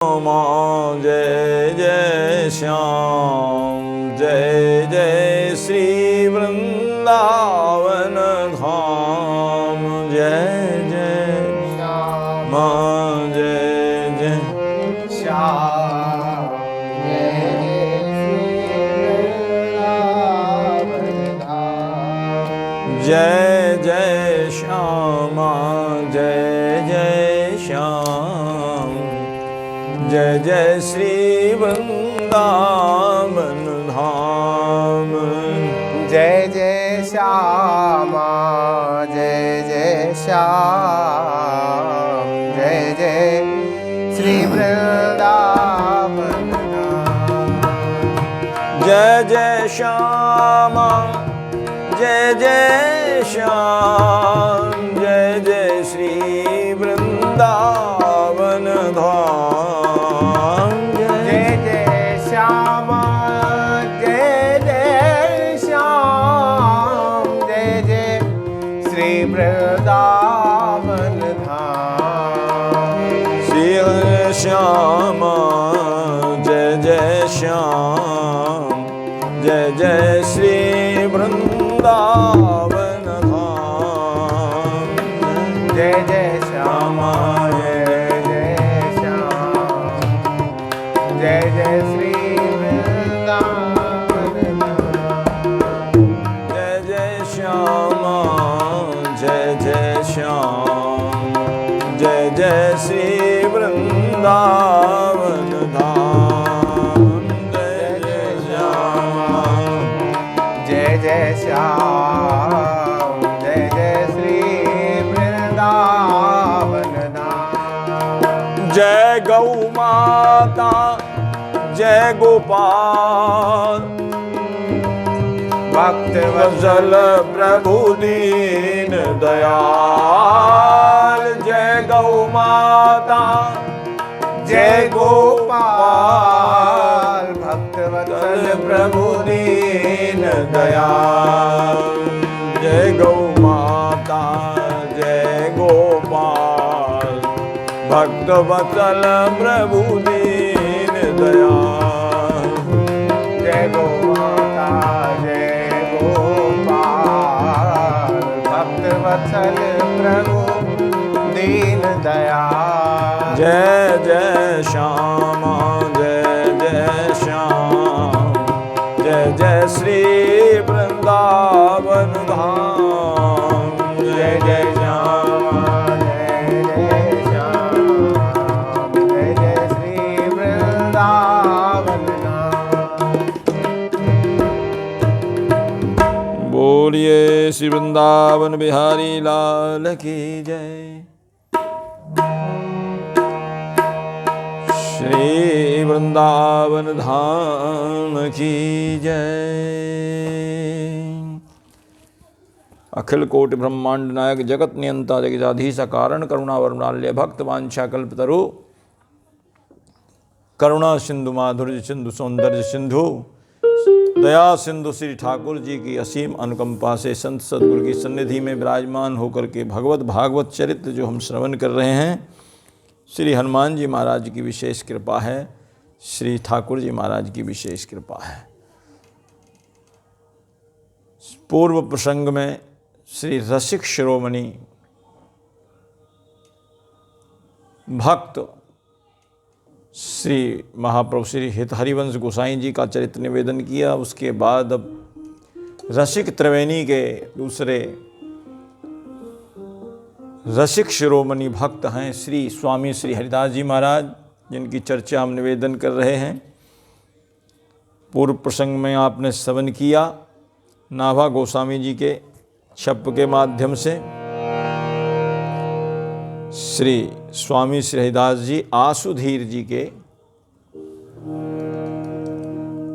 श्याम जय जय श्याम जय जय श्री वृंदावन धाम जय जय श्याम जय जय श्याम जय जय श्याम जय जय श्याम जय जय श्री वृंदावन धाम जय जय श्याम जय जय श्याम जय जय श्री वृंदावन जय जय श्याम जय जय श्याम जय जय श्री वृंदावन धाम जय जय श्याम जय जय श्याम जय जय श्री वृंदावन धाम श्री श्याम जय जय श्याम जय जय श्री वृंदावन धाम जय जय श्याम जय जय श्याम जय जय श्री वृंदावन जय जय श्याम जय जय श्याम जय जय श्री वृंदावन धाम जय जय श्याम जय जय श्याम जय जय श्री वृंदावन धाम जय गौ माता जय गोपाल भक्त वत्सल प्रभु दीन दयाल जय गौ माता जय गोपाल भक्त वत्सल प्रभु दीन दयाल जय गौ माता जय गोपाल भक्त वत्सल प्रभु दीन दयाल जय गो माता जय गोपाल भक्त वत्सल प्रभु दीन दयाल जय जय श्याम जय जय श्याम जय जय श्री वृंदावन धाम जय जय श्याम जय जय श्याम जय जय श्री वृंदावन धाम बोलिए श्री वृंदावन बिहारी लाल की जय। श्री वृंदावन धाम की जय। अखिल कोटि ब्रह्मांड नायक जगत नियंता जगदाधीश कारण करुणा वरणाल्य भक्त वांछा कल्पतरु करुणा सिंधु माधुर्य सिंधु सौंदर्य सिंधु दया सिंधु श्री ठाकुर जी की असीम अनुकंपा से संत सद्गुरु की सन्निधि में विराजमान होकर के भगवत भागवत चरित्र जो हम श्रवण कर रहे हैं, श्री हनुमान जी महाराज की विशेष कृपा है, श्री ठाकुर जी महाराज की विशेष कृपा है। पूर्व प्रसंग में श्री रसिक शिरोमणि भक्त श्री महाप्रभु श्री हित हरिवंश गोसाई जी का चरित्र निवेदन किया। उसके बाद अब रसिक त्रिवेणी के दूसरे रसिक शिरोमणि भक्त हैं श्री स्वामी श्री हरिदास जी महाराज, जिनकी चर्चा हम निवेदन कर रहे हैं। पूर्व प्रसंग में आपने श्रवण किया नाभा गोस्वामी जी के शब्द के माध्यम से श्री स्वामी श्री हरिदास जी आसुधीर जी के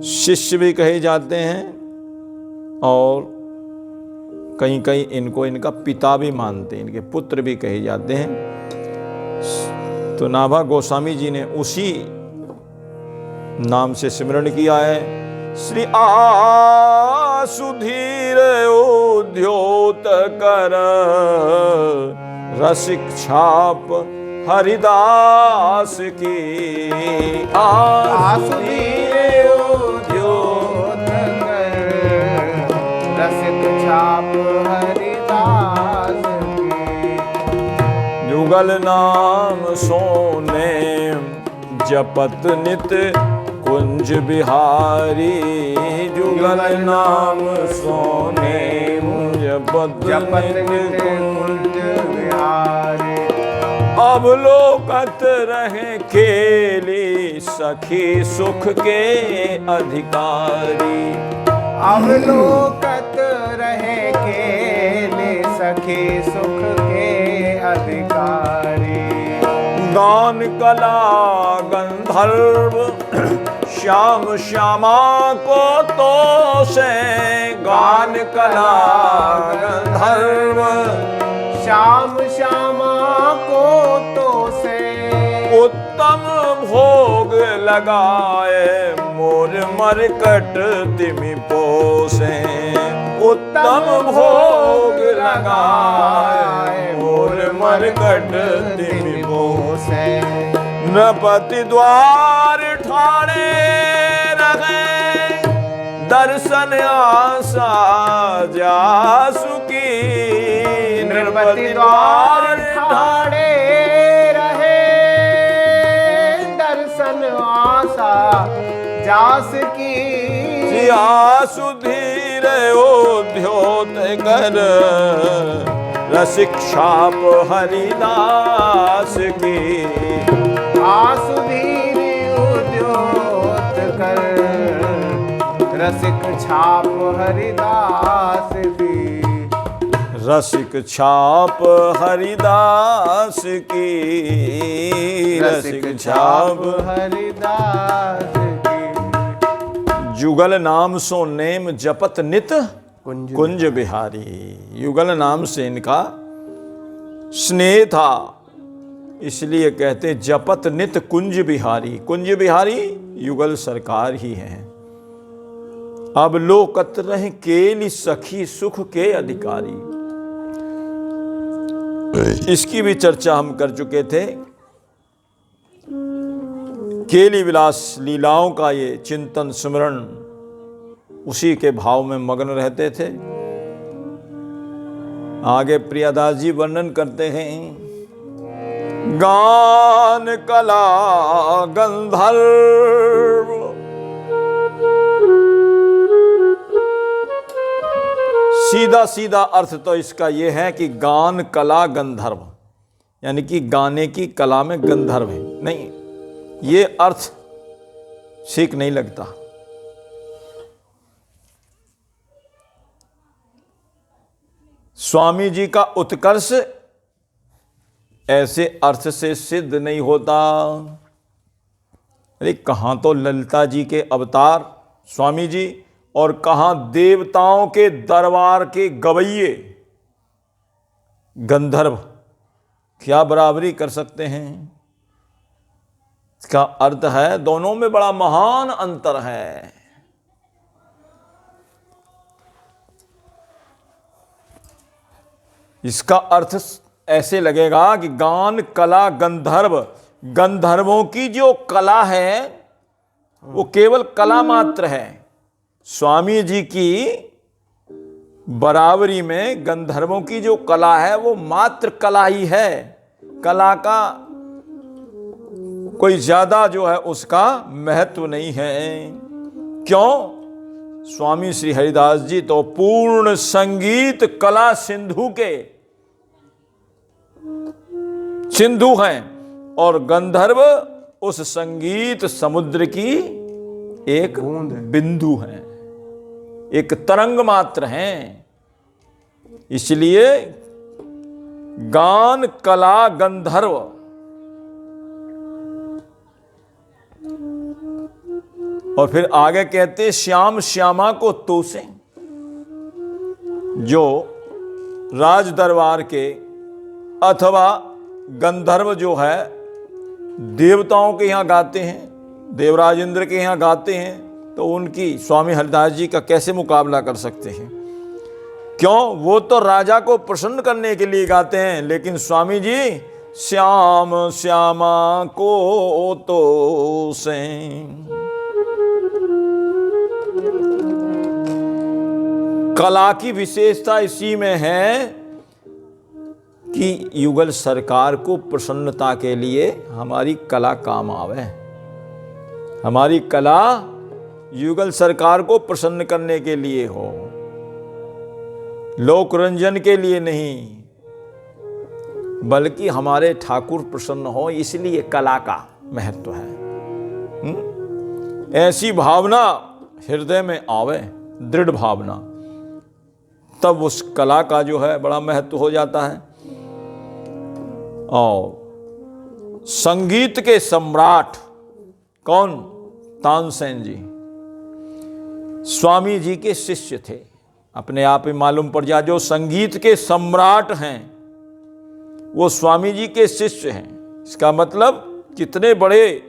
शिष्य भी कहे जाते हैं और कहीं कहीं इनको इनका पिता भी मानते हैं, इनके पुत्र भी कहे जाते हैं। तो नाभा गोस्वामी जी ने उसी नाम से सिमरण किया है। श्री आसुधीर उद्योत कर रसिक छाप हरिदास की आसुधीर उद्योत कर रसिक छाप हरिदास की। जुगल नाम सोने जपत नित कुंज बिहारी, जुगल नाम सोने जपत नित कुंज बिहारी। अब लोकत रहे केली सखी सुख के अधिकारी। अब लोकत रहे केले सखी सुख के अधिकारी। गान कला गंधर्व श्याम श्यामा को तो से, गान कला गंधर्व श्याम श्यामा को तो से। उत्तम भोग लगाए मोर मरकट तिमि पोसे, उत्तम भोग लगाए मोर मरकट तिमि पोसे। नृपति द्वार ठाणे रहे दर्शन आशा जासु की। नृपति द्वार ठाणे रहे दर्शन आशा जास की। सुधीर उद्योत कर रसिक छाप हरिदास की। आसुधीर उद्योत कर रसिक छाप हरिदास की। रसिक छाप हरिदास की, रसिक छाप हरिदास की। जुगल नाम सो नेम जपत नित कुंज बिहारी। युगल नाम से इनका स्नेह था, इसलिए कहते जपत नित कुंज बिहारी। कुंज बिहारी युगल सरकार ही हैं। अब लोकत रहे केली सखी सुख के अधिकारी। इसकी भी चर्चा हम कर चुके थे। केली विलास लीलाओं का ये चिंतन स्मरण उसी के भाव में मग्न रहते थे। आगे प्रियादास जी वर्णन करते हैं। गान कला गंधर्व सीधा सीधा अर्थ तो इसका यह है कि गान कला गंधर्व, यानी कि गाने की कला में गंधर्व है। नहीं, ये अर्थ ठीक नहीं लगता। स्वामी जी का उत्कर्ष ऐसे अर्थ से सिद्ध नहीं होता। अरे कहां तो ललिता जी के अवतार स्वामी जी और कहां देवताओं के दरबार के गवैये गंधर्व, क्या बराबरी कर सकते हैं? इसका अर्थ है दोनों में बड़ा महान अंतर है। इसका अर्थ ऐसे लगेगा कि गान कला गंधर्व, गंधर्वों की जो कला है वो केवल कला मात्र है। स्वामी जी की बराबरी में गंधर्वों की जो कला है वो मात्र कला ही है। कला का कोई ज्यादा जो है उसका महत्व नहीं है। क्यों? स्वामी श्री हरिदास जी तो पूर्ण संगीत कला सिंधु के सिंधु हैं और गंधर्व उस संगीत समुद्र की एक बिंदु हैं, एक तरंग मात्र हैं। इसलिए गान कला गंधर्व और फिर आगे कहते श्याम श्यामा को तोसे। जो राज दरबार के अथवा गंधर्व जो है देवताओं के यहाँ गाते हैं, देवराज इंद्र के यहाँ गाते हैं, तो उनकी स्वामी हरिदास जी का कैसे मुकाबला कर सकते हैं? क्यों? वो तो राजा को प्रसन्न करने के लिए गाते हैं, लेकिन स्वामी जी श्याम श्यामा को तो से। कला की विशेषता इसी में है कि युगल सरकार को प्रसन्नता के लिए हमारी कला काम आवे। हमारी कला युगल सरकार को प्रसन्न करने के लिए हो, लोक रंजन के लिए नहीं, बल्कि हमारे ठाकुर प्रसन्न हो, इसलिए कला का महत्व है। ऐसी भावना हृदय में आवे, दृढ़ भावना, तब उस कला का जो है बड़ा महत्व हो जाता है। और संगीत के सम्राट कौन? तानसेन जी स्वामी जी के शिष्य थे। अपने आप ही मालूम पड़ जाए, जो संगीत के सम्राट हैं वो स्वामी जी के शिष्य हैं। इसका मतलब कितने बड़े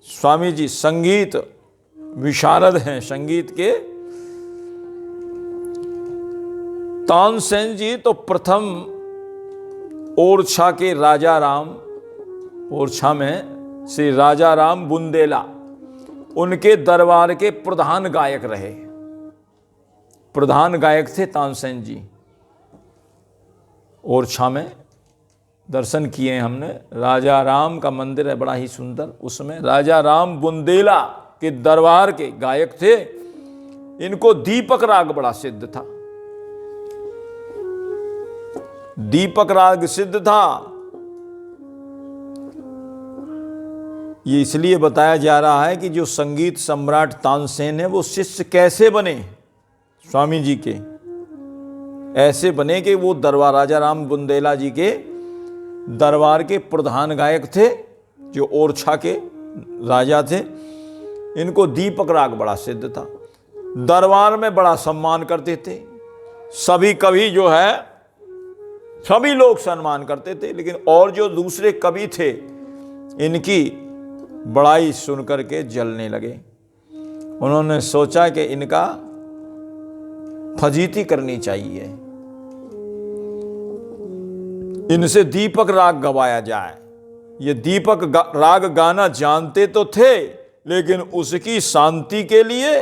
स्वामी जी संगीत विशारद हैं, संगीत के। तानसेन जी तो प्रथम ओरछा के राजा राम, ओरछा में श्री राजा राम बुंदेला, उनके दरबार के प्रधान गायक रहे। प्रधान गायक थे तानसेन जी। ओरछा में दर्शन किए हमने, राजा राम का मंदिर है बड़ा ही सुंदर, उसमें राजा राम बुंदेला के दरबार के गायक थे। इनको दीपक राग बड़ा सिद्ध था, दीपक राग सिद्ध था। ये इसलिए बताया जा रहा है कि जो संगीत सम्राट तानसेन है वो शिष्य कैसे बने स्वामी जी के, ऐसे बने कि वो दरबार राजा राम बुंदेला जी के दरबार के प्रधान गायक थे, जो ओरछा के राजा थे। इनको दीपक राग बड़ा सिद्ध था, दरबार में बड़ा सम्मान करते थे। सभी कवि जो है सभी लोग सम्मान करते थे, लेकिन और जो दूसरे कवि थे इनकी बड़ाई सुनकर के जलने लगे। उन्होंने सोचा कि इनका फजीती करनी चाहिए, इनसे दीपक राग गवाया जाए। ये दीपक राग गाना जानते तो थे, लेकिन उसकी शांति के लिए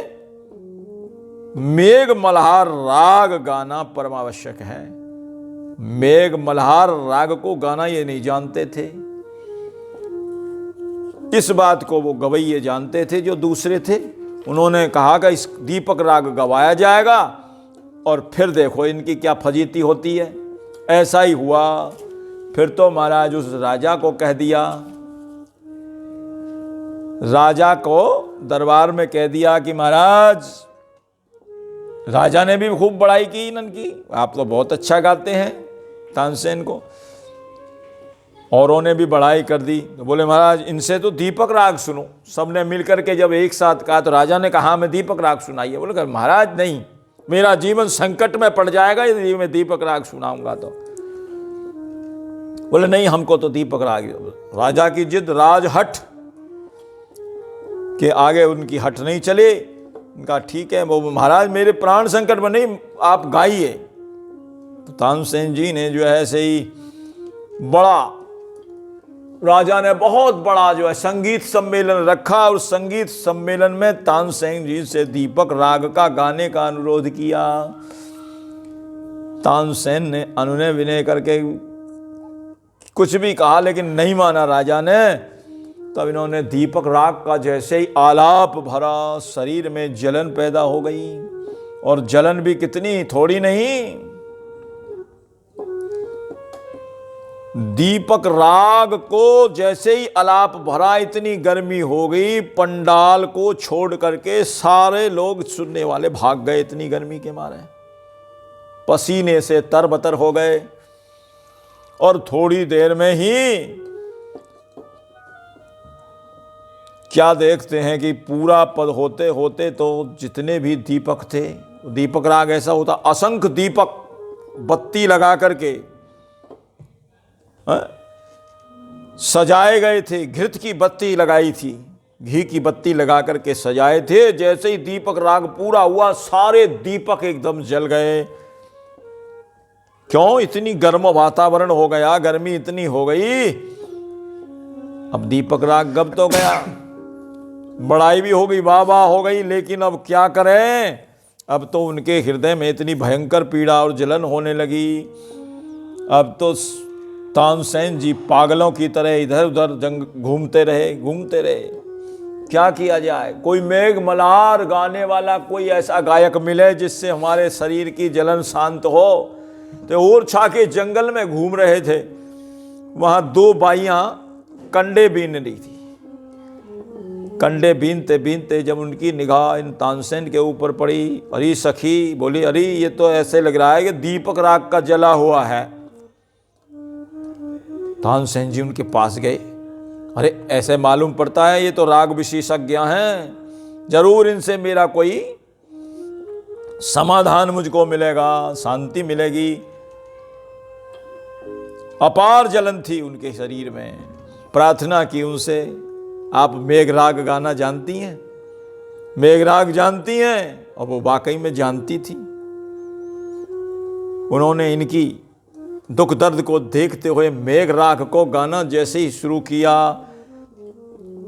मेघ मल्हार राग गाना परमावश्यक है। मेघ मल्हार राग को गाना ये नहीं जानते थे। इस बात को वो गवैये जानते थे जो दूसरे थे। उन्होंने कहा कि इस दीपक राग गवाया जाएगा और फिर देखो इनकी क्या फजीती होती है। ऐसा ही हुआ। फिर तो महाराज उस राजा को कह दिया, राजा को दरबार में कह दिया कि महाराज, राजा ने भी खूब बड़ाई की इनकी, आप तो बहुत अच्छा गाते हैं तानसेन को। औरों ने भी बड़ाई कर दी। तो बोले महाराज इनसे तो दीपक राग सुनो। सबने मिलकर के जब एक साथ कहा तो राजा ने कहा मैं दीपक राग सुनाइए। बोले महाराज नहीं, मेरा जीवन संकट में पड़ जाएगा यदि मैं दीपक राग सुनाऊंगा तो। बोले नहीं, हमको तो दीपक राग। राजा की जिद, राजहट के आगे उनकी हट नहीं चले। उनका ठीक है वो महाराज मेरे प्राण संकट में नहीं, आप गाइए। तो तानसेन जी ने जो है सही बड़ा, राजा ने बहुत बड़ा जो है संगीत सम्मेलन रखा और संगीत सम्मेलन में तानसेन जी से दीपक राग का गाने का अनुरोध किया। तानसेन ने अनुनय विनय करके कुछ भी कहा, लेकिन नहीं माना राजा ने। तब इन्होंने दीपक राग का जैसे ही आलाप भरा, शरीर में जलन पैदा हो गई। और जलन भी कितनी, थोड़ी नहीं। दीपक राग को जैसे ही आलाप भरा, इतनी गर्मी हो गई, पंडाल को छोड़ करके सारे लोग सुनने वाले भाग गए। इतनी गर्मी के मारे पसीने से तरबतर हो गए। और थोड़ी देर में ही क्या देखते हैं कि पूरा पद होते होते तो जितने भी दीपक थे, दीपक राग ऐसा होता, असंख्य दीपक बत्ती लगा करके सजाए गए थे। घृत की बत्ती लगाई थी, घी की बत्ती लगा करके सजाए थे। जैसे ही दीपक राग पूरा हुआ, सारे दीपक एकदम जल गए। क्यों इतनी गर्म वातावरण हो गया, गर्मी इतनी हो गई। अब दीपक राग गब तो गया, बड़ाई भी हो गई, वाह वाह हो गई, लेकिन अब क्या करें। अब तो उनके हृदय में इतनी भयंकर पीड़ा और जलन होने लगी। अब तो तानसेन जी पागलों की तरह इधर उधर घूमते रहे। क्या किया जाए, कोई मेघ मल्हार गाने वाला कोई ऐसा गायक मिले जिससे हमारे शरीर की जलन शांत हो। तो ओरछा के जंगल में घूम रहे थे, वहां दो बाइयां कंडे बीन रही थी। कंडे बीनते बीनते जब उनकी निगाह इन तानसेन के ऊपर पड़ी, अरे सखी बोली, अरे ये तो ऐसे लग रहा है कि दीपक राग का जला हुआ है। तानसेन जी उनके पास गए, अरे ऐसे मालूम पड़ता है ये तो राग विशेषज्ञ हैं, जरूर इनसे मेरा कोई समाधान मुझको मिलेगा, शांति मिलेगी। अपार जलन थी उनके शरीर में। प्रार्थना की उनसे, आप मेघराग गाना जानती हैं? मेघराग जानती हैं? और वो वाकई में जानती थी। उन्होंने इनकी दुख दर्द को देखते हुए मेघराग को गाना जैसे ही शुरू किया,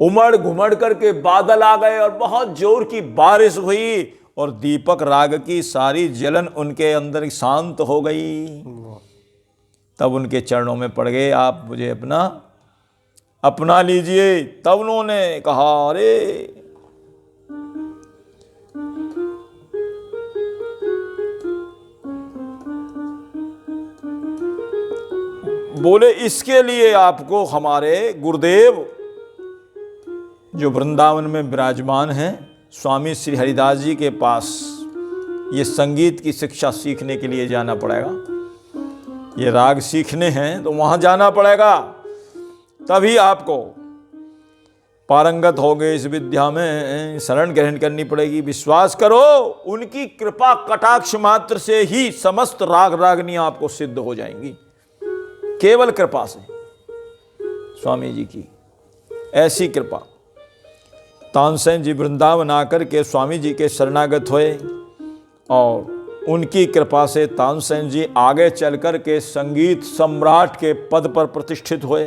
उमड़ घुमड़ करके बादल आ गए और बहुत जोर की बारिश हुई और दीपक राग की सारी जलन उनके अंदर शांत हो गई। तब उनके चरणों में पड़ गए, आप मुझे अपना लीजिए। तब उन्होंने कहा, अरे बोले इसके लिए आपको हमारे गुरुदेव जो वृंदावन में विराजमान हैं, स्वामी श्री हरिदास जी के पास ये संगीत की शिक्षा सीखने के लिए जाना पड़ेगा। ये राग सीखने हैं तो वहां जाना पड़ेगा, तभी आपको पारंगत हो गए इस विद्या में, शरण ग्रहण करनी पड़ेगी। विश्वास करो, उनकी कृपा कटाक्ष मात्र से ही समस्त राग रागनियां आपको सिद्ध हो जाएंगी, केवल कृपा से, स्वामी जी की ऐसी कृपा। तानसेन जी वृंदावन आकर के स्वामी जी के शरणागत हुए और उनकी कृपा से तानसेन जी आगे चलकर के संगीत सम्राट के पद पर प्रतिष्ठित हुए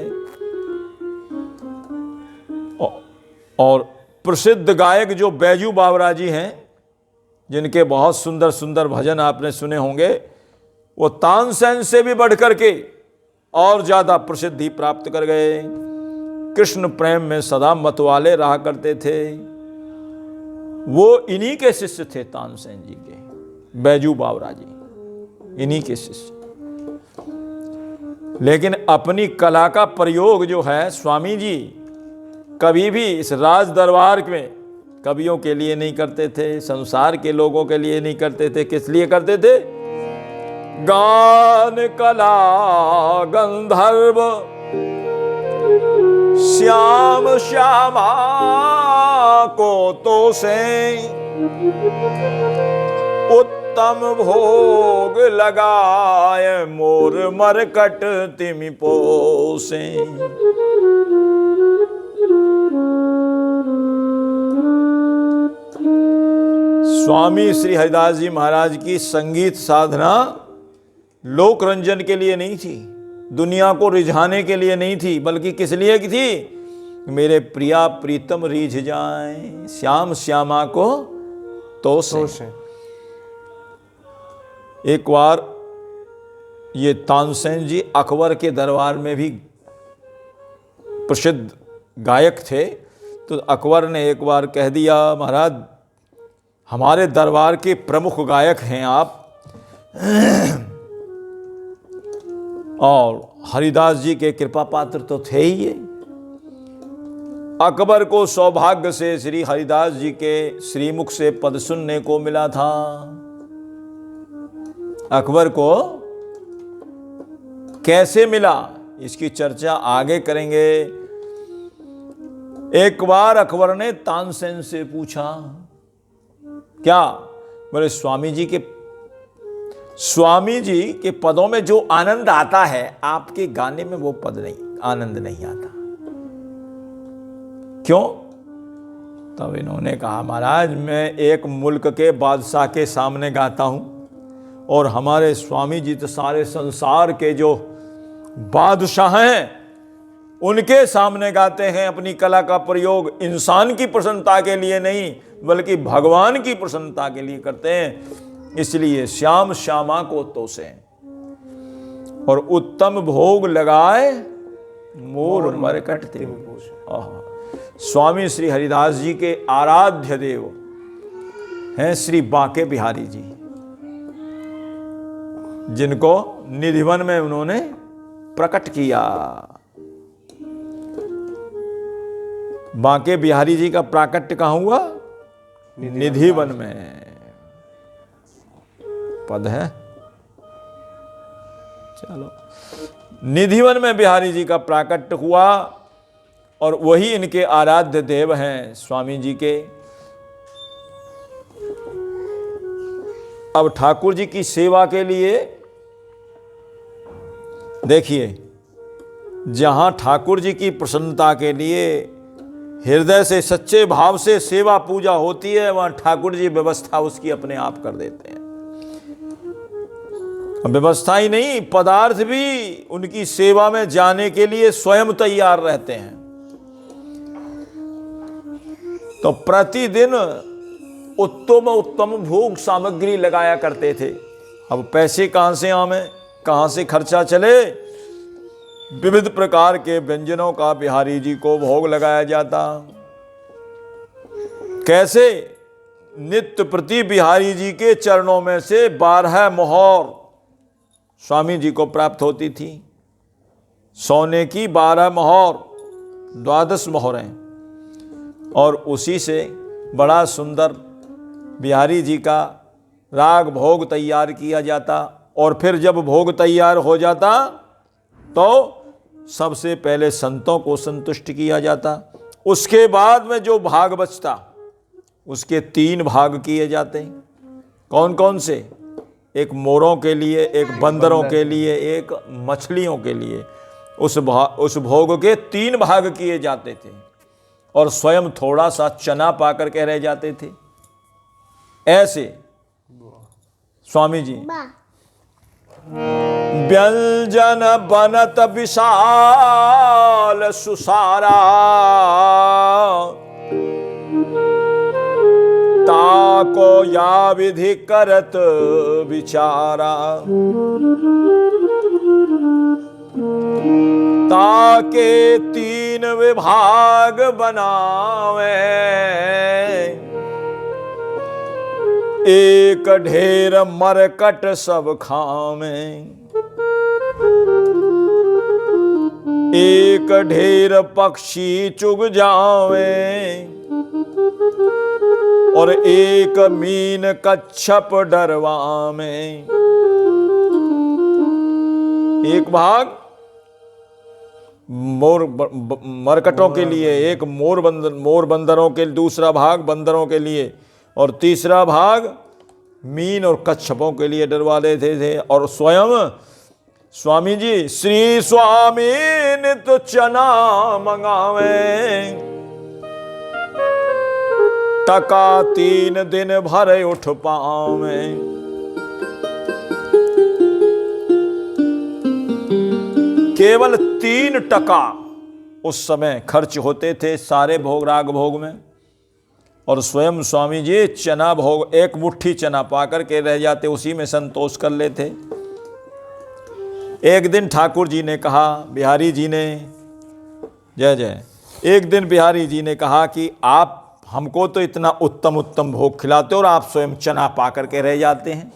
और प्रसिद्ध गायक जो बैजू बावरा जी हैं, जिनके बहुत सुंदर सुंदर भजन आपने सुने होंगे, वो तानसेन से भी बढ़कर के और ज्यादा प्रसिद्धि प्राप्त कर गए। कृष्ण प्रेम में सदा मतवाले रहा करते थे। वो इन्हीं के शिष्य थे, तानसेन जी के, बैजू बावरा जी इन्हीं के शिष्य। लेकिन अपनी कला का प्रयोग जो है स्वामी जी कभी भी इस राज दरबार में कवियों के लिए नहीं करते थे, संसार के लोगों के लिए नहीं करते थे। किस लिए करते थे? गान कला गंधर्व श्याम श्यामा को तो से उत्तम भोग लगाए, मोर मरकट तिमि पोसे। स्वामी श्री हरिदास जी महाराज की संगीत साधना लोक रंजन के लिए नहीं थी, दुनिया को रिझाने के लिए नहीं थी, बल्कि किस लिए की थी? मेरे प्रिया प्रीतम रिझ जाए, श्याम श्यामा को तो से। एक बार ये तानसेन जी अकबर के दरबार में भी प्रसिद्ध गायक थे, तो अकबर ने एक बार कह दिया, महाराज हमारे दरबार के प्रमुख गायक हैं आप, और हरिदास जी के कृपा पात्र तो थे ही ये। अकबर को सौभाग्य से श्री हरिदास जी के श्रीमुख से पद सुनने को मिला था। अकबर को कैसे मिला, इसकी चर्चा आगे करेंगे। एक बार अकबर ने तानसेन से पूछा, क्या? बोले स्वामी जी के पदों में जो आनंद आता है, आपके गाने में वो पद नहीं, आनंद नहीं आता। क्यों? तब इन्होंने कहा, महाराज मैं एक मुल्क के बादशाह के सामने गाता हूं, और हमारे स्वामी जी तो सारे संसार के जो बादशाह हैं उनके सामने गाते हैं। अपनी कला का प्रयोग इंसान की प्रसन्नता के लिए नहीं बल्कि भगवान की प्रसन्नता के लिए करते हैं। इसलिए श्याम श्यामा को तोसे और उत्तम भोग लगाए मोर मरकट ते स्वामी श्री हरिदास जी के आराध्य देव हैं श्री बांके बिहारी जी, जिनको निधिवन में उन्होंने प्रकट किया। बांके बिहारी जी का प्राकट्य कहाँ हुआ? निधिवन में पद है। चलो, निधिवन में बिहारी जी का प्राकट्य हुआ और वही इनके आराध्य देव हैं स्वामी जी के। अब ठाकुर जी की सेवा के लिए देखिए, जहां ठाकुर जी की प्रसन्नता के लिए हृदय से सच्चे भाव से सेवा पूजा होती है, वहां ठाकुर जी व्यवस्था उसकी अपने आप कर देते हैं। व्यवस्था ही नहीं, पदार्थ भी उनकी सेवा में जाने के लिए स्वयं तैयार रहते हैं। तो प्रतिदिन उत्तम उत्तम भोग सामग्री लगाया करते थे। अब पैसे कहां से आवे, कहां से खर्चा चले? विविध प्रकार के व्यंजनों का बिहारी जी को भोग लगाया जाता। कैसे? नित्य प्रति बिहारी जी के चरणों में से 12 मोहर स्वामी जी को प्राप्त होती थी। सोने की 12 मोहर, 12 मोहरें, और उसी से बड़ा सुंदर बिहारी जी का राग भोग तैयार किया जाता। और फिर जब भोग तैयार हो जाता तो सबसे पहले संतों को संतुष्ट किया जाता। उसके बाद में जो भाग बचता उसके 3 भाग किए जाते हैं। कौन कौन से? एक मोरों के लिए, एक बंदरों के लिए, एक मछलियों के लिए। उस भोग के 3 भाग किए जाते थे और स्वयं थोड़ा सा चना पाकर के रह जाते थे। ऐसे स्वामी जी व्यंजन बनत विशाल सुसारा, ताको या विधि करत विचारा, ताके 3 विभाग बनावे, एक ढेर मरकट सब खावे, एक ढेर पक्षी चुग जावे, और एक मीन कच्छप डरवावे। एक भाग मरकटों के लिए, एक मोर बंदरों के, दूसरा भाग बंदरों के लिए, और तीसरा भाग मीन और कच्छपों के लिए डरवा लेते थे। और स्वयं स्वामी जी श्री स्वामी नित चना मंगावे, टका 3 दिन भर उठ पावे। केवल 3 टका उस समय खर्च होते थे सारे भोग राग भोग में। और स्वयं स्वामी जी चना भोग, 1 मुट्ठी चना पाकर के रह जाते, उसी में संतोष कर लेते। एक दिन ठाकुर जी ने कहा, बिहारी जी ने, जय जय, एक दिन बिहारी जी ने कहा कि आप हमको तो इतना उत्तम उत्तम भोग खिलाते हो और आप स्वयं चना पाकर के रह जाते हैं।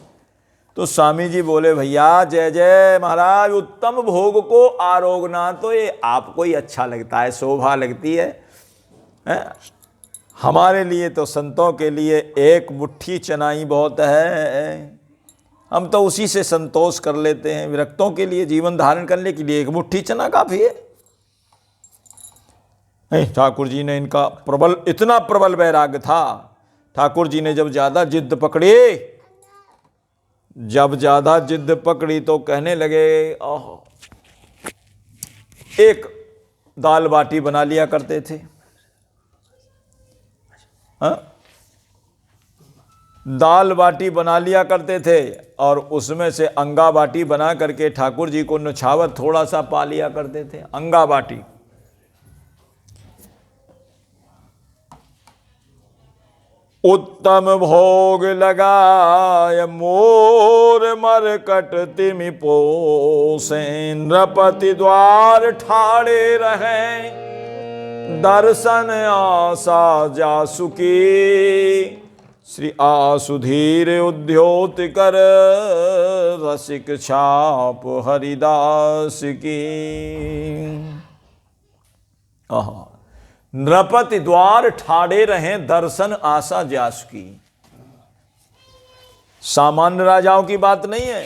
तो स्वामी जी बोले, भैया जय जय महाराज, उत्तम भोग को आरोगना तो ये आपको ही अच्छा लगता है, शोभा लगती है। हमारे लिए तो संतों के लिए 1 मुट्ठी चना ही बहुत है, हम तो उसी से संतोष कर लेते हैं। विरक्तों के लिए, जीवन धारण करने के लिए 1 मुट्ठी चना काफी है। ठाकुर जी ने इनका इतना प्रबल वैराग्य था। ठाकुर जी ने जब ज्यादा जिद पकड़ी तो कहने लगे, एक दाल बाटी बना लिया करते थे। दाल बाटी बना लिया करते थे और उसमें से अंगा बाटी बना करके ठाकुर जी को न्यौछावर थोड़ा सा पा लिया करते थे, अंगा बाटी। उत्तम भोग लगाय मोर मरकट तिमि पोसे, नृपति द्वार ठाड़े रहे दर्शन आशा जासुकी, श्री आसुधीर उद्योत कर रसिक छाप हरिदास की। आहा, नृपति द्वार ठाड़े रहे दर्शन आशा जास की। सामान्य राजाओं की बात नहीं है,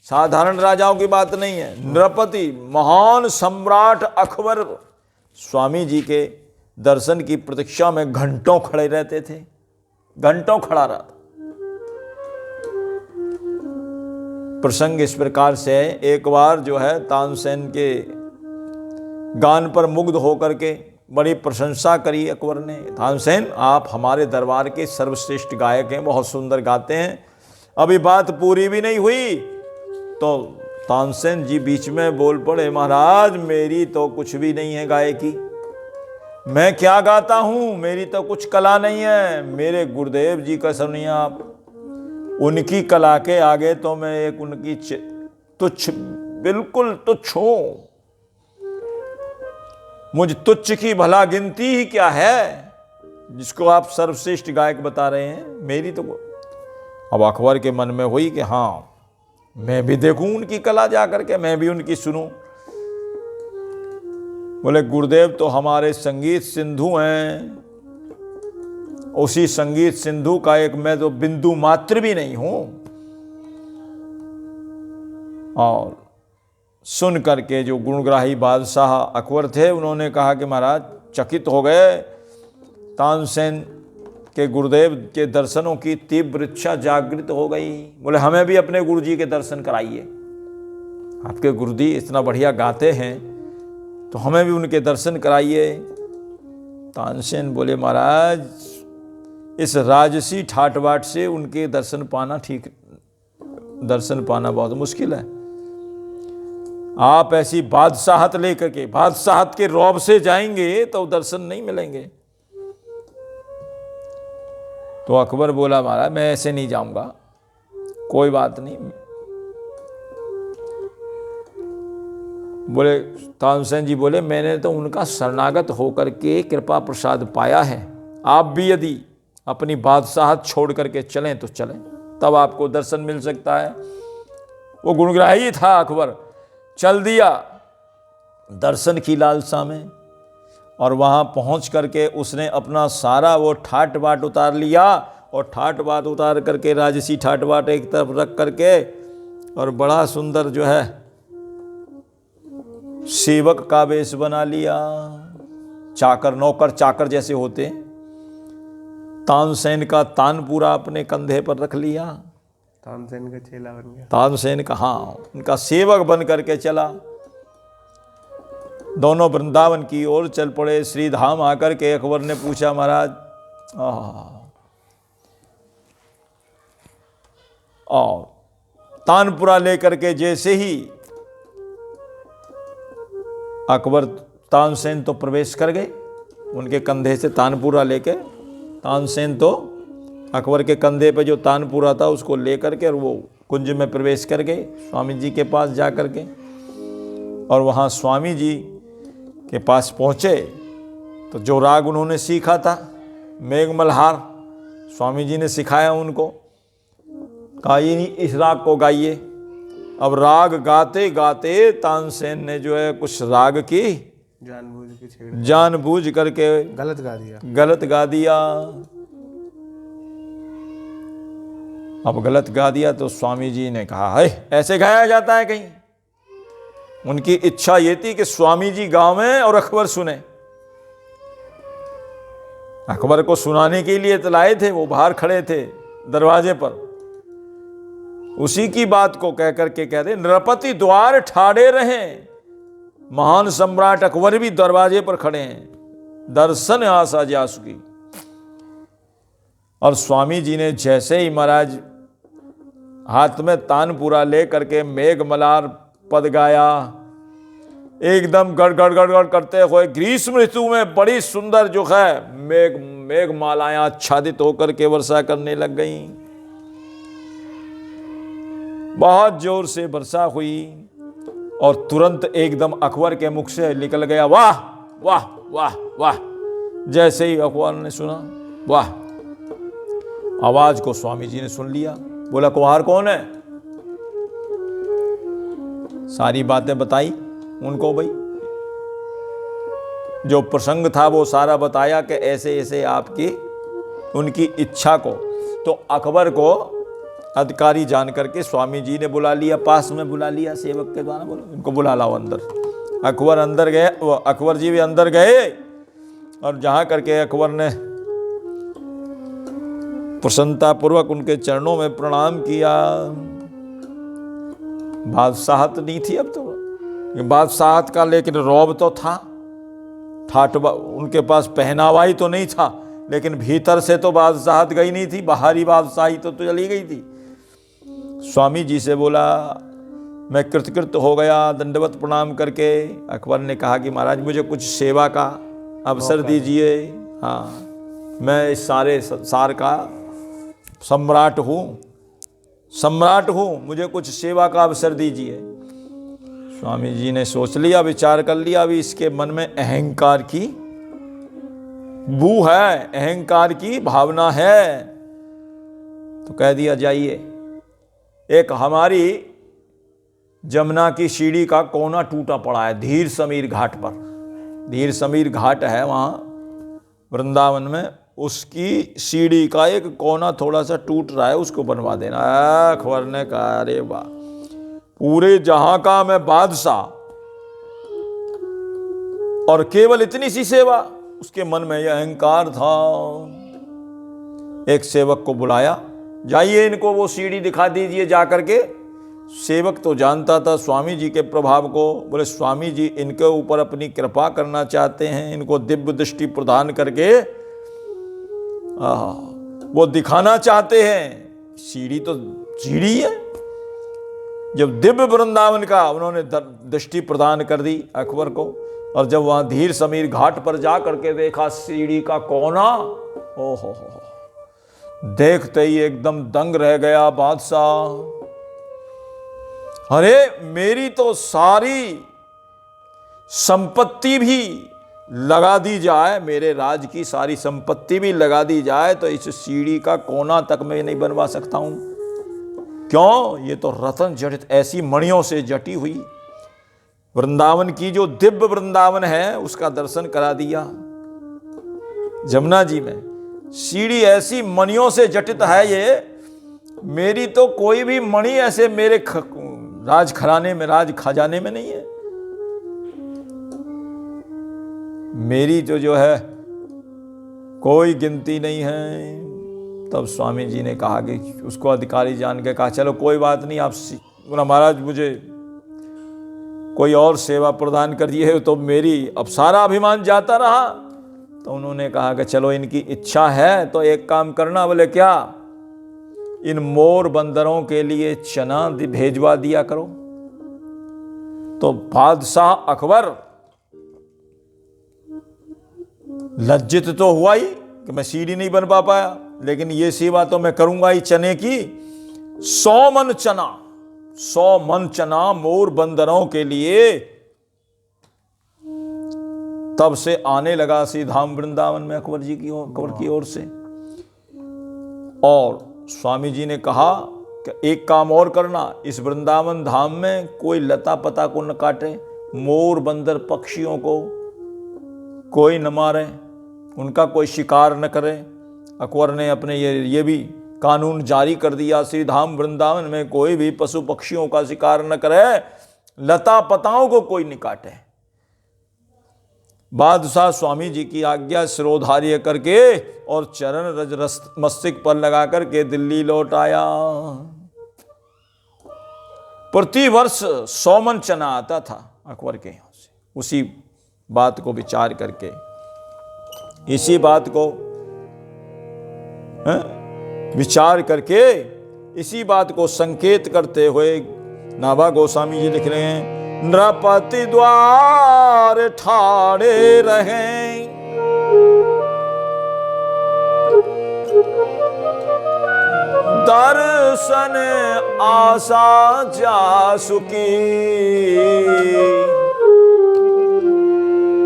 साधारण राजाओं की बात नहीं है। नृपति महान सम्राट अकबर स्वामी जी के दर्शन की प्रतीक्षा में घंटों खड़े रहते थे, घंटों खड़ा रहा। प्रसंग इस प्रकार से, एक बार जो है तानसेन के गान पर मुग्ध होकर के बड़ी प्रशंसा करी अकबर ने। तानसेन, आप हमारे दरबार के सर्वश्रेष्ठ गायक हैं, बहुत सुंदर गाते हैं। अभी बात पूरी भी नहीं हुई तो तानसेन जी बीच में बोल पड़े, महाराज मेरी तो कुछ भी नहीं है गायकी, मैं क्या गाता हूं, मेरी तो कुछ कला नहीं है। मेरे गुरुदेव जी का सुनिए आप, उनकी कला के आगे तो मैं एक उनकी तुच्छ, बिल्कुल तुच्छ हूं। मुझ तुच्छ की भला गिनती ही क्या है जिसको आप सर्वश्रेष्ठ गायक बता रहे हैं, मेरी तो। अब अकबर के मन में हुई कि हाँ मैं भी देखूं उनकी कला जाकर के, मैं भी उनकी सुनूं। बोले गुरुदेव तो हमारे संगीत सिंधु हैं, उसी संगीत सिंधु का एक मैं तो बिंदु मात्र भी नहीं हूं। और सुन करके जो गुणग्राही बादशाह अकबर थे उन्होंने कहा कि महाराज चकित हो गए, तानसेन के गुरुदेव के दर्शनों की तीव्र इच्छा जागृत हो गई। बोले हमें भी अपने गुरु जी के दर्शन कराइए, आपके गुरु जी इतना बढ़िया गाते हैं तो हमें भी उनके दर्शन कराइए। तानसेन बोले महाराज इस राजसी ठाट बाट से उनके दर्शन पाना बहुत मुश्किल है। आप ऐसी बादशाहत लेकर के, बादशाहत के रौब से जाएंगे तो दर्शन नहीं मिलेंगे। तो अकबर बोला महाराज मैं ऐसे नहीं जाऊंगा, कोई बात नहीं। बोले तानसेन जी बोले मैंने तो उनका शरणागत होकर के कृपा प्रसाद पाया है, आप भी यदि अपनी बादशाहत छोड़ करके चलें तो चलें, तब आपको दर्शन मिल सकता है। वो गुणग्राही था अकबर, चल दिया दर्शन की लालसा में, और वहाँ पहुँच करके उसने अपना सारा वो ठाट बाट उतार लिया, और ठाट बाट उतार करके राजसी ठाट बाट एक तरफ रख करके और बड़ा सुंदर जो है सेवक का वेश बना लिया, चाकर नौकर चाकर जैसे होते। तानसेन का तानपूरा अपने कंधे पर रख लिया, तानसेन का चेला बन गया, तानसेन का हाँ उनका सेवक बन करके चला। दोनों वृंदावन की ओर चल पड़े। श्रीधाम आकर के अकबर ने पूछा महाराज और तानपुरा लेकर के जैसे ही अकबर तानसेन तो प्रवेश कर गए, उनके कंधे से तानपुरा लेके तानसेन तो अकबर के कंधे पे जो तानपुरा था उसको लेकर के और वो कुंज में प्रवेश कर गए स्वामी जी के पास जा कर के। और वहाँ स्वामी जी के पास पहुँचे तो जो राग उन्होंने सीखा था मेघ मल्हार, स्वामी जी ने सिखाया उनको, कहा ये नहीं इस राग को गाइए। अब राग गाते गाते तानसेन ने जो है कुछ राग की जानबूझ करके गलत गा दिया। अब गलत गा दिया तो स्वामी जी ने कहा है ऐसे गाया जाता है कहीं? उनकी इच्छा ये थी कि स्वामी जी गावें और अकबर सुने। अकबर को सुनाने के लिए तो लाए थे, वो बाहर खड़े थे दरवाजे पर। उसी की बात को कह करके कहते नृपति द्वार ठाड़े रहे, महान सम्राट अकबर भी दरवाजे पर खड़े हैं, दर्शन आशा जासुकी। और स्वामी जी ने जैसे ही महाराज हाथ में तानपुरा ले करके मेघ मलार पद गाया, एकदम गड़ गड़ गड़ गड़ करते हुए ग्रीष्म ऋतु में बड़ी सुंदर जो है मेघ मालाएं आच्छादित होकर के वर्षा करने लग गई। बहुत जोर से वर्षा हुई और तुरंत एकदम अकबर के मुख से निकल गया, वाह वाह वाह वाह। जैसे ही अकबर ने सुना वाह, आवाज को स्वामी जी ने सुन लिया। बोला, कुम्हार कौन है? सारी बातें बताई उनको, भाई जो प्रसंग था वो सारा बताया कि ऐसे ऐसे आपकी उनकी इच्छा को। तो अकबर को अधिकारी जान करके स्वामी जी ने बुला लिया, पास में बुला लिया सेवक के द्वारा, बोलो इनको बुला लाओ अंदर। अकबर अंदर गए, वो अकबर जी भी अंदर गए और जहां करके अकबर ने प्रसन्नता पूर्वक उनके चरणों में प्रणाम किया। बादशाहत नहीं थी अब तो, बादशाहत का लेकिन रौब तो था, ठाटवा उनके पास पहनावा ही तो नहीं था, लेकिन भीतर से तो बादशाहत गई नहीं थी, बाहरी बादशाही तो चली गई थी। स्वामी जी से बोला, मैं कृतकृत हो गया, दंडवत प्रणाम करके। अकबर ने कहा कि महाराज मुझे कुछ सेवा का अवसर दीजिए। हाँ, मैं इस सारे संसार का सम्राट हूँ, मुझे कुछ सेवा का अवसर दीजिए। स्वामी जी ने सोच लिया, विचार कर लिया, अभी इसके मन में अहंकार की बू है, अहंकार की भावना है। तो कह दिया, जाइए, एक हमारी जमुना की सीढ़ी का कोना टूटा पड़ा है धीर समीर घाट पर। धीर समीर घाट है वहाँ वृंदावन में, उसकी सीढ़ी का एक कोना थोड़ा सा टूट रहा है, उसको बनवा देना। अकबर ने कहा, अरे वाह, पूरे जहां का मैं बादशाह और केवल इतनी सी सेवा। उसके मन में यह अहंकार था। एक सेवक को बुलाया, जाइए इनको वो सीढ़ी दिखा दीजिए जा करके। सेवक तो जानता था स्वामी जी के प्रभाव को। बोले, स्वामी जी इनके ऊपर अपनी कृपा करना चाहते हैं, इनको दिव्य दृष्टि प्रदान करके वो दिखाना चाहते हैं। सीढ़ी तो सीढ़ी है। जब दिव्य वृंदावन का उन्होंने दृष्टि प्रदान कर दी अकबर को, और जब वहां धीर समीर घाट पर जा करके देखा सीढ़ी का कोना, ओहो, देखते ही एकदम दंग रह गया बादशाह। अरे मेरी तो सारी संपत्ति भी लगा दी जाए, मेरे राज की सारी संपत्ति भी लगा दी जाए, तो इस सीढ़ी का कोना तक मैं नहीं बनवा सकता हूं। क्यों? ये तो रतन जड़ित ऐसी मणियों से जटी हुई वृंदावन की, जो दिव्य वृंदावन है उसका दर्शन करा दिया। जमुना जी में सीढ़ी ऐसी मणियों से जटित है, ये मेरी तो कोई भी मणि ऐसे मेरे राज खजाने में, राज खजाने में नहीं है। मेरी जो है कोई गिनती नहीं है। तब स्वामी जी ने कहा कि उसको अधिकारी जान के कहा, चलो कोई बात नहीं, आप महाराज मुझे कोई और सेवा प्रदान करिए, तो मेरी अब सारा अभिमान जाता रहा। तो उन्होंने कहा कि चलो इनकी इच्छा है तो एक काम करना। बोले, क्या? इन मोर बंदरों के लिए चना भेजवा दिया करो। तो बादशाह अकबर लज्जित तो हुआ ही कि मैं सीढ़ी नहीं बन पाया, लेकिन ये सेवा तो मैं करूंगा ही। चने की 100 मन चना मोर बंदरों के लिए। तब से आने लगा श्री धाम वृंदावन में अकबर की ओर से। और स्वामी जी ने कहा कि एक काम और करना, इस वृंदावन धाम में कोई लता पता को न काटे, मोर बंदर पक्षियों को कोई न मारे, उनका कोई शिकार न करे। अकबर ने अपने ये भी कानून जारी कर दिया, श्री धाम वृंदावन में कोई भी पशु पक्षियों का शिकार न करे, लता पताओं को कोई नहीं काटे। बादशाह स्वामी जी की आज्ञा शिरोधार्य करके और चरण रज मस्तिष्क पर लगा करके दिल्ली लौट आया। प्रति वर्ष 100 मन चना आता था अकबर के यहां से। उसी बात को विचार करके, इसी बात को विचार करके इसी बात को संकेत करते हुए नाभा गोस्वामी जी लिख रहे हैं, नृपति द्वार ठाड़े रहे, दर्शन आशा जासुकी,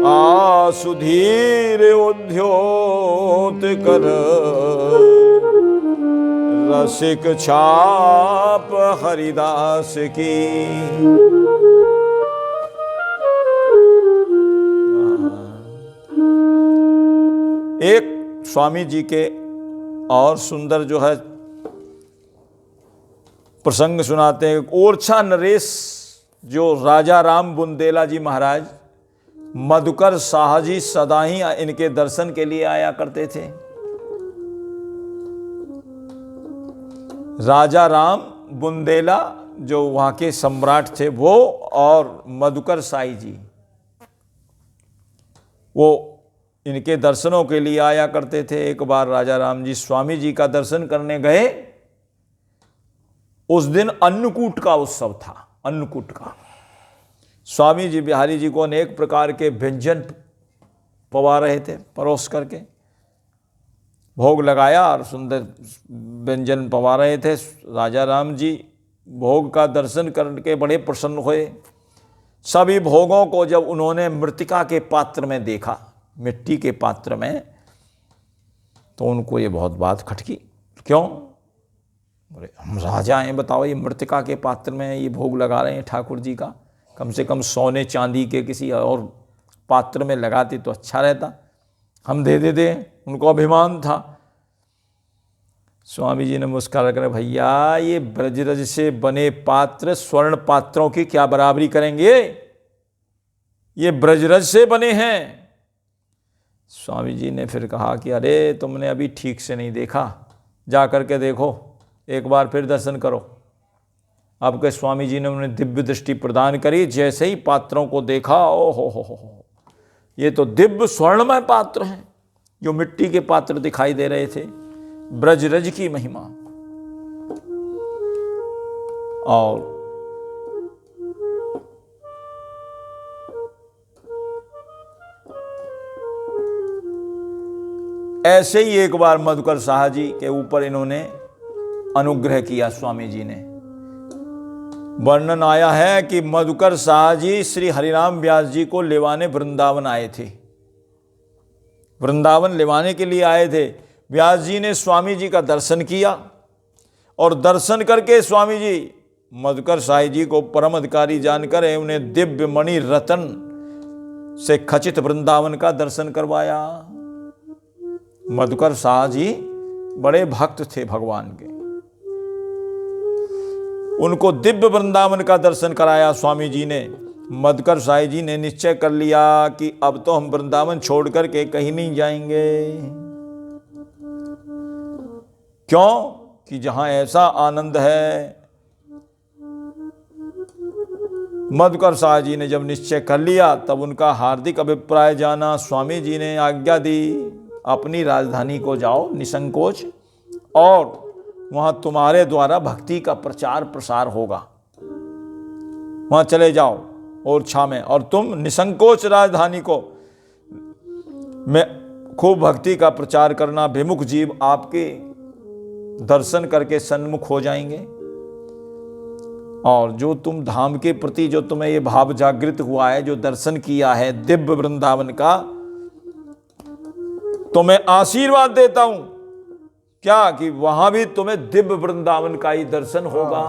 आसुधीर उद्योत कर, रसिक छाप हरिदास की। एक स्वामी जी के और सुंदर जो है प्रसंग सुनाते हैं। ओरछा नरेश जो राजा राम बुंदेला जी महाराज, मधुकर शाह जी सदा ही इनके दर्शन के लिए आया करते थे। राजा राम बुंदेला जो वहाँ के सम्राट थे वो, और मधुकर साई जी, वो इनके दर्शनों के लिए आया करते थे। एक बार राजा राम जी स्वामी जी का दर्शन करने गए। उस दिन अन्नकूट का उत्सव था, अन्नकूट का। स्वामी जी बिहारी जी को अनेक प्रकार के व्यंजन पवा रहे थे, परोस करके भोग लगाया और सुंदर व्यंजन पवा रहे थे। राजा राम जी भोग का दर्शन करके बड़े प्रसन्न हुए। सभी भोगों को जब उन्होंने मृतिका के पात्र में देखा, मिट्टी के पात्र में, तो उनको ये बहुत बात खटकी। क्यों? बोले हम राजा हैं, बताओ ये मृतिका के पात्र में ये भोग लगा रहे हैं ठाकुर जी का, कम से कम सोने चांदी के किसी और पात्र में लगाते तो अच्छा रहता, हम दे देते। उनको अभिमान था। स्वामी जी ने मुस्कुरा कर, भैया ये ब्रजरज से बने पात्र स्वर्ण पात्रों की क्या बराबरी करेंगे, ये ब्रजरज से बने हैं। स्वामी जी ने फिर कहा कि अरे तुमने अभी ठीक से नहीं देखा, जा करके देखो, एक बार फिर दर्शन करो। अब के स्वामी जी ने उन्हें दिव्य दृष्टि प्रदान करी। जैसे ही पात्रों को देखा, ओ हो, ये तो दिव्य स्वर्णमय पात्र हैं जो मिट्टी के पात्र दिखाई दे रहे थे। ब्रजरज की महिमा। और ऐसे ही एक बार मधुकर शाह जी के ऊपर इन्होंने अनुग्रह किया। स्वामी जी ने वर्णन आया है कि मधुकर शाह जी श्री हरिराम व्यास जी को लेवाने वृंदावन आए थे, वृंदावन लेवाने के लिए आए थे। व्यास जी ने स्वामी जी का दर्शन किया और दर्शन करके स्वामी जी मधुकर शाह जी को परम अधिकारी जानकर उन्हें दिव्य मणि रतन से खचित वृंदावन का दर्शन करवाया। मधुकर शाह जी बड़े भक्त थे भगवान के। उनको दिव्य वृंदावन का दर्शन कराया स्वामी जी ने। मधुकर शाह जी ने निश्चय कर लिया कि अब तो हम वृंदावन छोड़ करके कहीं नहीं जाएंगे। क्यों? कि जहां ऐसा आनंद है। मधुकर शाह जी ने जब निश्चय कर लिया तब उनका हार्दिक अभिप्राय जाना। स्वामी जी ने आज्ञा दी, अपनी राजधानी को जाओ निसंकोच, और वहां तुम्हारे द्वारा भक्ति का प्रचार प्रसार होगा। वहां चले जाओ ओरछा में, और तुम निसंकोच राजधानी को में खूब भक्ति का प्रचार करना। विमुख जीव आपके दर्शन करके सन्मुख हो जाएंगे। और जो तुम धाम के प्रति जो तुम्हें ये भाव जागृत हुआ है, जो दर्शन किया है दिव्य वृंदावन का, तो मैं आशीर्वाद देता हूं क्या कि वहां भी तुम्हें दिव्य वृंदावन का ही दर्शन होगा।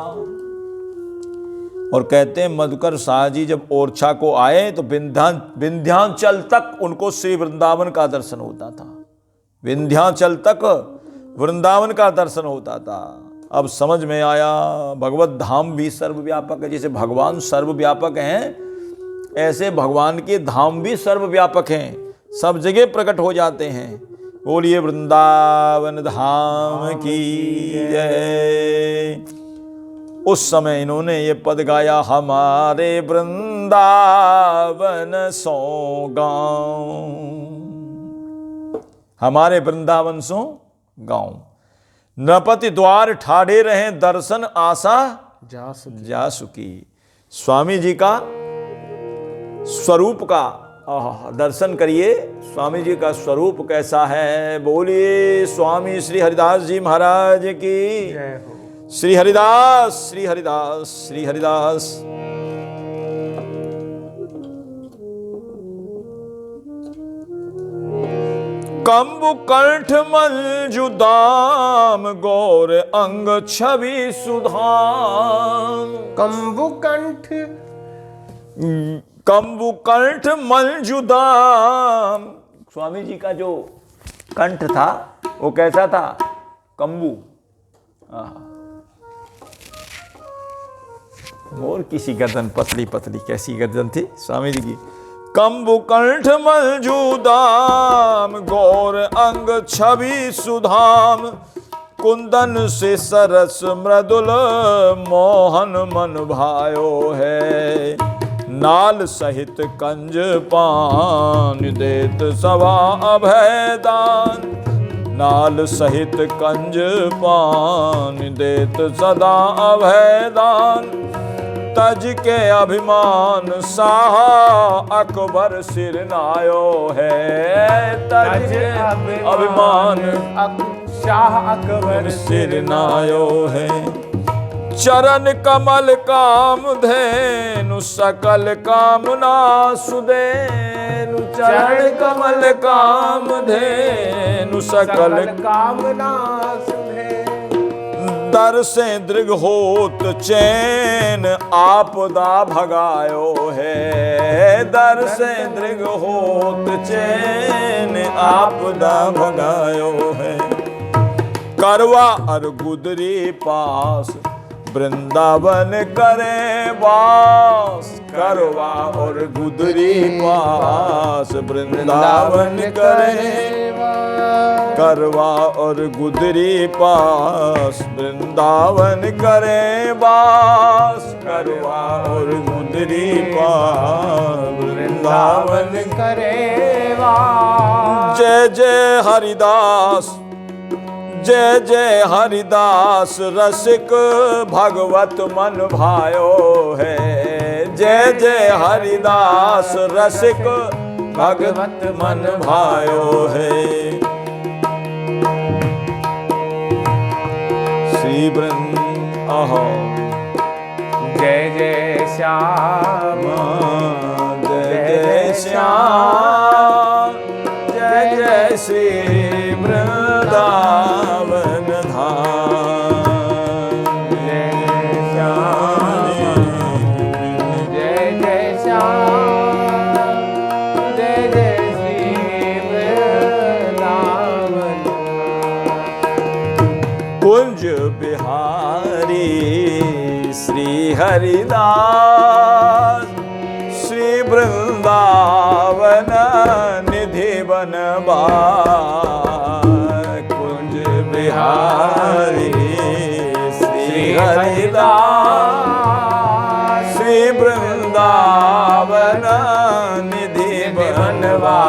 और कहते हैं मधुकर शाह जी जब ओरछा को आए तो विंध्याचल तक उनको श्री वृंदावन का दर्शन होता था। विंध्याचल तक वृंदावन का दर्शन होता था। अब समझ में आया भगवत धाम भी सर्वव्यापक है। जैसे भगवान सर्वव्यापक हैं, ऐसे भगवान के धाम भी सर्वव्यापक हैं, सब जगह प्रकट हो जाते हैं। बोलिए वृंदावन धाम की जय। उस समय इन्होंने ये पद गाया, हमारे वृंदावन सो गाँव, हमारे वृंदावन सो गाँव। नृपति द्वार ठाड़े रहे दर्शन आशा जा सुकी। स्वामी जी का स्वरूप का दर्शन करिए। स्वामी जी का स्वरूप कैसा है, बोलिए स्वामी श्री हरिदास जी महाराज की जय हो। श्री हरिदास श्री हरिदास श्री हरिदास। कंबु कंठ मंजुदाम गौर अंग छवि सुधाम। कंबुकंठ कंबु कंठ मंजुदाम। स्वामी जी का जो कंठ था वो कैसा था, कंबु। और किसी गर्दन पतली पतली, कैसी गर्दन थी स्वामी जी की। कंबु कंठ मंजुदाम गौर अंग छवि सुधाम। कुंदन से सरस मृदुल मोहन मन भायो है। नाल सहित कंज पान देत सवा अभयदान। नाल सहित कंज पान देत सदा अभयदान। तज के अभिमान साहा अकबर सिर नायो है। तज अभिमान शाह अकबर सिर नायो है। चरण कमल काम धेनु सकल कामना सुदेनु। चरण कमल काम धेनु सकल कामना सुधे। दर से दृग होत चैन आपदा भगायो है। दर से दृग होत चैन आपदा भगायो है। करवा और गुदरी पास वृंदावन करे वास। करवा और गुदरी पास वृंदावन करे। करवा और गुदरी पास वृंदावन करे वास। करवा और गुदरी पास वृंदावन करे वास। जय जय हरिदास जय जय हरिदास रसिक भगवत मन भायो है। जय जय हरिदास रसिक भगवत मन भायो है। श्री वृंद अहो जय जय श्याम जय जय श्याम जय जय श्री वृंदावन धाम। जय श्याम जय जय श्याम जय जय श्री वृंदावन। कुंज बिहारी श्री हरिदास। श्री वृंदावन निधि बनवा। कुंज बिहारी श्री हरिदास। श्री वृंदावन निधि बनवा।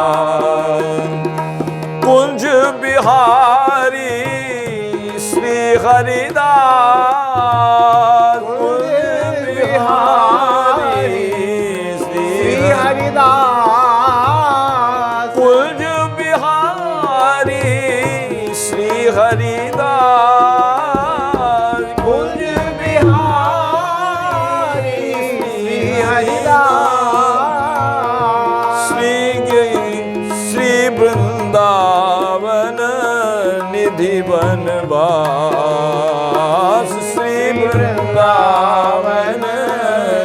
कुंज बिहारी श्री हरिदास। कुंज बिहारी श्री हरिदास। कुंज बिहारी श्री हरिदास। कुंज बिहारी श्री हरिदास। श्री वृंदावन निधि बनवास। श्री वृंदावन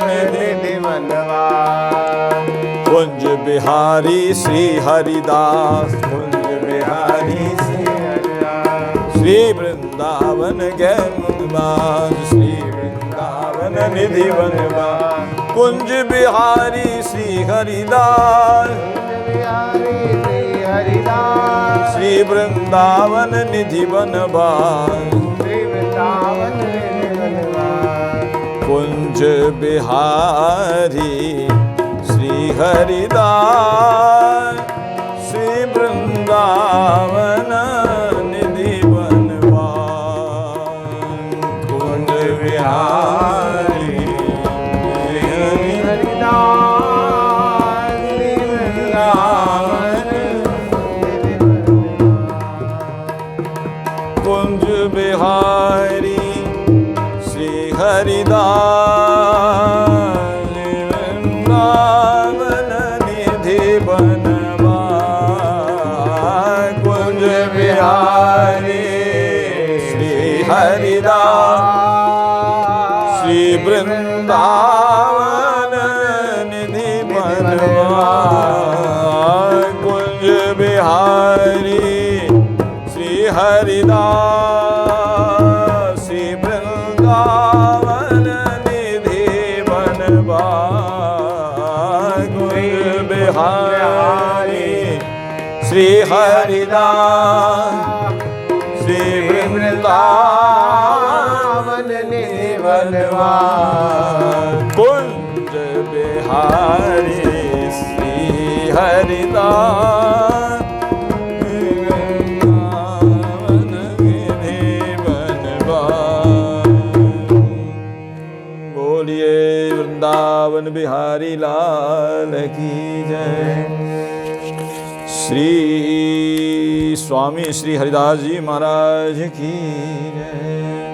निधि बनवास। कुंज बिहारी श्री हरिदास। कुंज बिहारी श्री हरिदास। श्री वृंदावन गए मुनवास। श्री वृंदावन निधि बनवास। कुंज बिहारी श्री हरिदास। श्री वृंदावन निधि बनवास। कुंज बिहारी श्री हरिदास। श्री वृंदावन निधि बनवास। कुंज बिहारी श्री हरिदास वृंदावन निधि बनवाए। कुंज बिहारी श्री हरिदास श्री वृंदावन निधि बनवाए। कुंज बिहारी श्री हरिदास श्री वृंदावन निधि बनवाए। कुंज बिहारी श्री हरिदास श्री वृंदावन निधि बनवाए। कुंज बिहारी श्री हरिदास वृंदावन निधि बनवाए। बोलिए वृंदावन बिहारी लाल की जय। श्री स्वामी श्री हरिदास जी महाराज की जय।